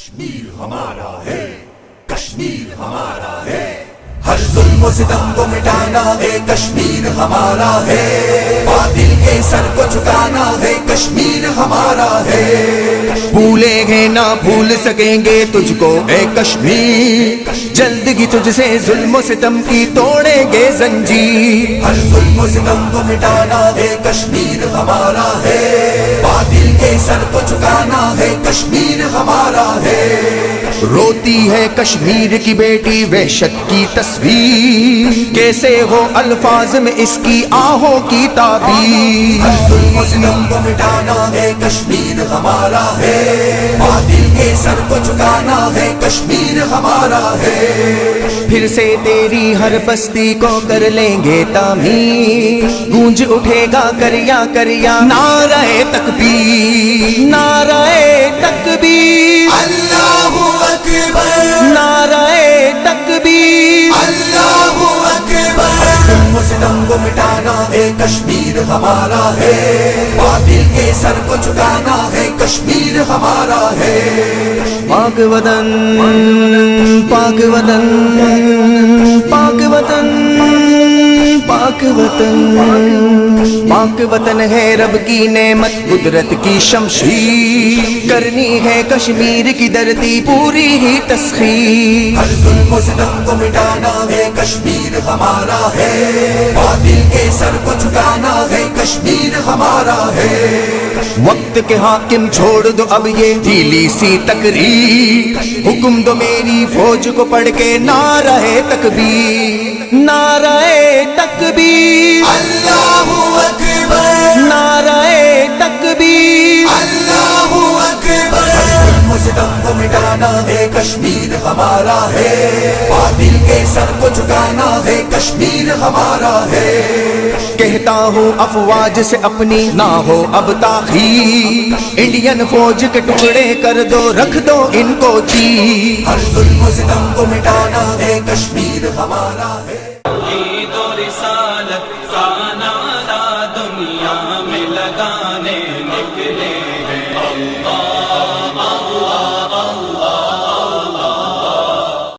کشمیر ہمارا ہے، کشمیر ہمارا ہے، ہر ظلم و ستم کو مٹانا ہے، کشمیر ہمارا ہے، باطل کے سر کو جھکانا ہے، کشمیر ہمارا ہے، بھولیں گے نہ بھول سکیں گے تجھ کو اے کشمیر، جلد ہی تجھ سے ظلم و ستم کی توڑیں گے زنجیر، ہر ظلم و ستم کو مٹانا ہے، کشمیر ہمارا ہے، باطل کے سر کو جھکانا ہے، کشمیر ہمارا ہے، روتی ہے کشمیر کی بیٹی وحشت کی تصویر، کیسے ہو الفاظ میں اس کی آہوں کی تعبیر، ہر ظلم و ستم کو مٹانا ہے، کشمیر ہمارا ہے، باطل کے سر کو جھکانا ہے، کشمیر ہمارا ہے، پھر سے تیری ہر بستی کو کر لیں گے تعمیر، گونج اٹھے گا کریا کریا نعرہ تکبیر، نعرہ تکبیر، اللہ اکبر، نعرہ تکبیر، اللہ اکبر، ظلم و ستم کو مٹانا ہے، کشمیر ہمارا ہے، باطل کے سر کو جھکانا ہے، کشمیر ہمارا ہے، پاک وطن، پاک وطن، پاک وطن، پاک وطن، پاک وطن ہے رب کی نعمت قدرت کی شمشیر، کرنی ہے کشمیر کی دھرتی پوری ہی تسخیر، ہر ظلم و ستم کو مٹانا ہے، کشمیر ہمارا ہے، باطل کے سر کو جھکانا ہے، کشمیر ہمارا ہے، وقت کے حاکم چھوڑ دو اب یہ ڈھیلی سی تقریر، حکم دو میری فوج کو پڑھ کے نعرہ تکبیر، نعرہ تکبیر، اللہ اکبر، نعرہ تکبیر، اللہ اکبر، ظلم و ستم کو مٹانا ہے، کشمیر ہمارا ہے، باطل کے سر کو جھکانا ہے، کشمیر ہمارا ہے، کہتا ہوں افواج سے اپنی نہ ہو اب تاخیر، انڈین فوج کے ٹکڑے کر دو رکھ دو ان کو چیر، ہر ظلم و ستم کو مٹانا ہے، کشمیر ہمارا ہے، عید و رسالت کا نعرہ دنیا میں لگانے